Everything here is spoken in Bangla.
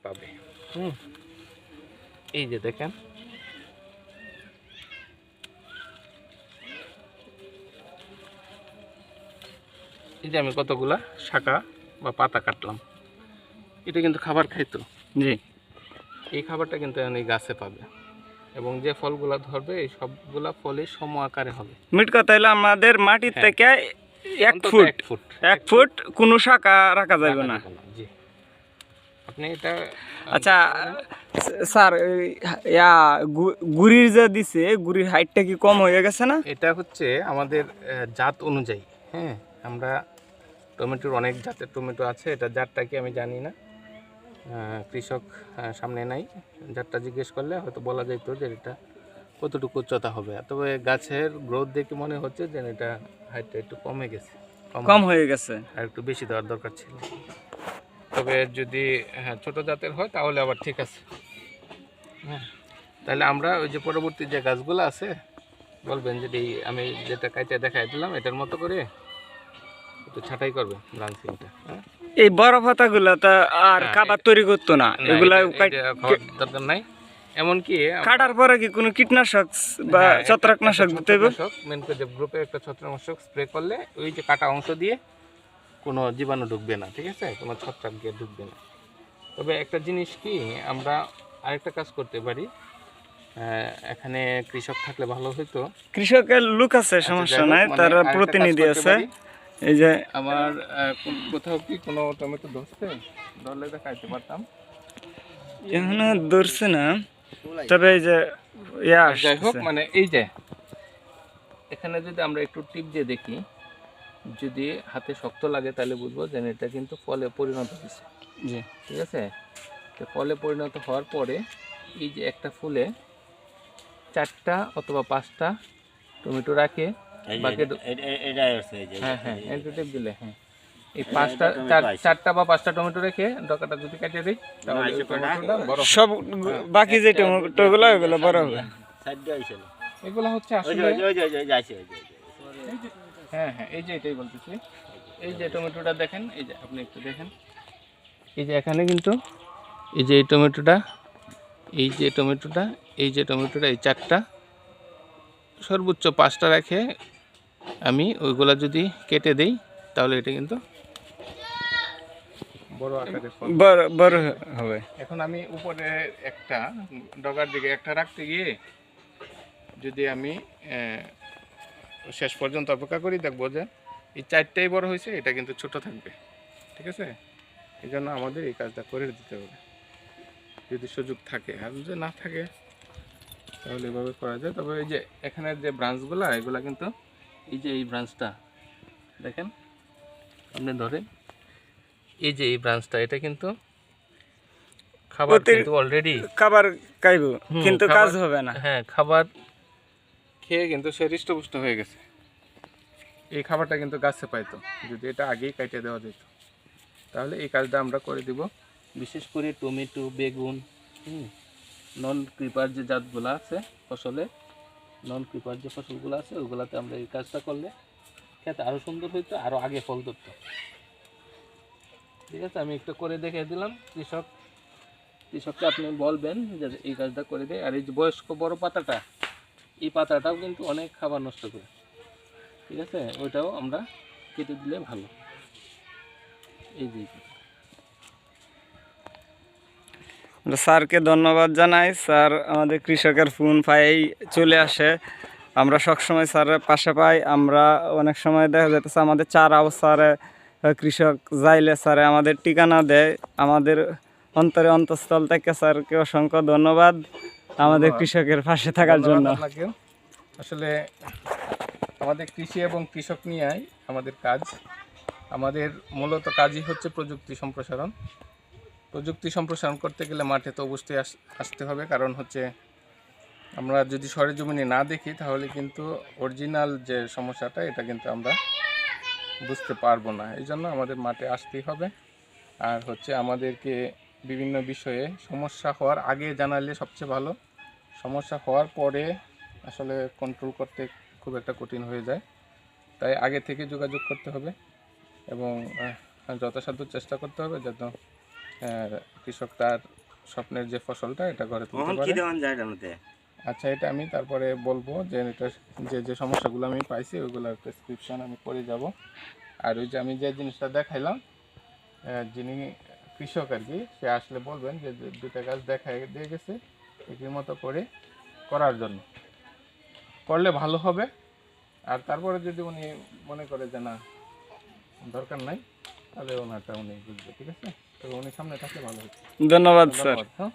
পাবে। এই যে দেখেন, এই যে আমি কতগুলা শাখা বা পাতা কাটলাম, এটা কিন্তু খাবার খাইতো। জি, এই খাবারটা কিন্তু এই গাছে পাবে, এবং যে ফলগুলা ধরবে এই সবগুলা ফলই সম আকারে হবে। মিট কথা হলো আমাদের মাটির হ্যাঁ। থেকে এক অন্তত ফুট 1 ফুট 1 ফুট কোনো শাখা রাখা যাবে রাখা না। যাবে না। জি, আপনি এটা আচ্ছা স্যার, গুড়ির যে দিছে, গুড়ির হাইটটা কি কম হয়ে গেছে না? এটা হচ্ছে আমাদের জাত অনুযায়ী। হ্যাঁ, আমরা টমেটোর অনেক জাতের টমেটো আছে, এটা জাতটা কি আমি জানি না, কৃষক সামনে নাই, জাতটা জিজ্ঞেস করলে হয়তো বলা যেত যে এটা কতটুকু উচ্চতা হবে। তবে গাছের গ্রোথ দেখে মনে হচ্ছে যে এটা হাইটটা একটু কমে গেছে, কম হয়ে গেছে। আর একটু বেশি দেওয়ার দরকার ছিল। তবে যদি ছোট জাতের হয় তাহলে আবার ঠিক আছে। হ্যাঁ, তাহলে আমরা ওই যে পরবর্তী যে গাছগুলো আছে বলবেন যে আমি যেটা কাইটে দেখাই দিলাম এটার মতো করে একটু ছাঁটাই করবে ব্রাঞ্চিংটা। হ্যাঁ, এই বড় পাতাগুলো তো আর খাবার তৈরি করতো না, এগুলা দরকার নাই। এমনকি কাটার পরে কি কোনো কীটনাশক বা ছত্রাকনাশক দিতে হবে? মেন করে গ্রুপে একটা ছত্রাকনাশক স্প্রে করলে ওই যে কাটা অংশ দিয়ে কোনো জীবাণু ঢুকবে না, ঠিক আছে, কোনো ছত্রাক গিয়ে ঢুকবে না। তবে একটা জিনিস কি, আমরা আরেকটা কাজ করতে পারি, এখানে কৃষক থাকলে ভালো হইতো। কৃষকের লোক আছে, সমস্যা নাই, তার প্রতিনিধি আছে। এই যে আমার কোথাও কি কোনো টমেটো ধরছে, ধরলে দেখাইতে পারতাম। এখানে ধরছে না, তবে এই যে যাই হোক, মানে এই যে এখানে যদি আমরা একটু টিপ দিয়ে দেখি, যদি হাতে শক্ত লাগে তাহলে বুঝবো যে এটা কিন্তু ফলে পরিণত হয়েছে। জি, ঠিক আছে, তো ফলে পরিণত হওয়ার পরে এই যে একটা ফুলে 4টা অথবা 5টা টমেটো রাখে, বাকি হ্যাঁ হ্যাঁ টিপ দিলে, হ্যাঁ, এই 4টা বা 5টা টমেটো রেখে ডগাটা যদি কাটিয়ে দিই তাহলে ওই টমেটোটা বড় হবে। সব বাকি যে টমেটোগুলো ওগুলো বড় হবে। এগুলো হচ্ছে আসলে হ্যাঁ হ্যাঁ, এই যে এটাই বলতেছি। এই যে টমেটোটা দেখেন, এই যে আপনি একটু দেখেন, এই যে এখানে কিন্তু এই যে এই টমেটোটা, এই যে টমেটোটা, এই যে টমেটোটা, এই 4টা সর্বোচ্চ 5টা রেখে আমি ওইগুলা যদি কেটে দেই তাহলে এটা কিন্তু বড় আকারে ফল বড় হবে। এখন আমি উপরে একটা ডগার দিকে একটা রাখতে গিয়ে যদি আমি শেষ পর্যন্ত অপেক্ষা করি, দেখবো যে এই 4টাই বড় হয়েছে, এটা কিন্তু ছোট থাকবে। ঠিক আছে, এই জন্য আমাদের এই কাজটা করে দিতে হবে যদি সুযোগ থাকে, আর যদি না থাকে তাহলে এভাবে করা যায়। তবে এই যে এখানের যে ব্রাঞ্চগুলো, এগুলা কিন্তু এই যে এই ব্রাঞ্চটা দেখেন, আপনি ধরেন এই যে এই ব্রাঞ্চটা, এটা কিন্তু খাবার কিন্তু অলরেডি খাবার খাইব, কিন্তু কাজ হবে না। হ্যাঁ, খাবার খেয়ে কিন্তু সে হৃষ্টপুষ্ট হয়ে গেছে। এই খাবারটা কিন্তু গাছে পাইতো যদি এটা আগেই কাটিয়ে দেওয়া যেত, তাহলে এই কাজটা আমরা করে দিব। বিশেষ করে টমেটো, বেগুন, নন ক্রিপার যে জাতগুলো আছে ফসলে, নন ক্রিপার যে ফসলগুলো আছে ওইগুলোতে আমরা এই কাজটা করলে খেতে আরও সুন্দর হইতো, আরও আগে ফল ধরতো। ঠিক আছে, আমি একটু করে দেখে দিলাম। কৃষককে আপনি বলবেন যে এই কাজটা করে দেয়। আর এই যে বয়স্ক বড় পাতাটা, এই পাতাটাও কিন্তু অনেক খাবার নষ্ট করে। ঠিক আছে, ওইটাও আমরা কেটে দিলে ভালো। এই যে স্যারকে ধন্যবাদ জানাই। স্যার আমাদের কৃষকের ফোন পাই চলে আসে, আমরা সবসময় স্যারের পাশে পাই। আমরা অনেক সময় দেখা যাচ্ছে আমাদের চারাও স্যারে, কৃষক যাইলে স্যারে আমাদের ঠিকানা দেয়। আমাদের অন্তরে অন্তঃস্থল থেকে স্যারকে অসংখ্য ধন্যবাদ আমাদের কৃষকের পাশে থাকার জন্য। আসলে আমাদের কৃষি এবং কৃষক নিয়েই আমাদের কাজ। আমাদের মূলত কাজই হচ্ছে প্রযুক্তি সম্প্রসারণ। প্রযুক্তি সম্প্রসারণ করতে গেলে মাঠে তো অবশ্যই আসতে হবে, কারণ হচ্ছে আমরা যদি সরেজমিনে না দেখি তাহলে কিন্তু অরিজিনাল যে সমস্যাটা এটা কিন্তু আমরা বুঝতে পারবো না। এই জন্য আমাদের মাঠে আসতেই হবে। আর হচ্ছে আমাদেরকে বিভিন্ন বিষয়ে সমস্যা হওয়ার আগে জানালে সবচেয়ে ভালো। সমস্যা হওয়ার পরে আসলে কন্ট্রোল করতে খুব একটা কঠিন হয়ে যায়, তাই আগে থেকে যোগাযোগ করতে হবে এবং যথাসাধ্য চেষ্টা করতে হবে যাতে কৃষক তার স্বপ্নের যে ফসলটা এটা ঘরে তুলতে পারে। আচ্ছা, এটা আমি তারপরে বলবো যে এটা যে সমস্যাগুলো আমি পাইছি ওইগুলোর প্রেসক্রিপশন আমি করে যাব। আর ওই যে আমি যে জিনিসটা দেখাইলাম, যিনি কৃষক আর কি, সে আসলে বলবেন যে দুটা গাছ দেখাই দিয়ে গেছে এটির মতো করে করার জন্য, করলে ভালো হবে। আর তারপরে যদি উনি মনে করে যে না দরকার নাই, তাহলে ওনারটা উনি বুঝবে, ঠিক আছে? তো উনি সামনে থাকলে ভালো হচ্ছে। ধন্যবাদ স্যার। ধন্যবাদ। হ্যাঁ।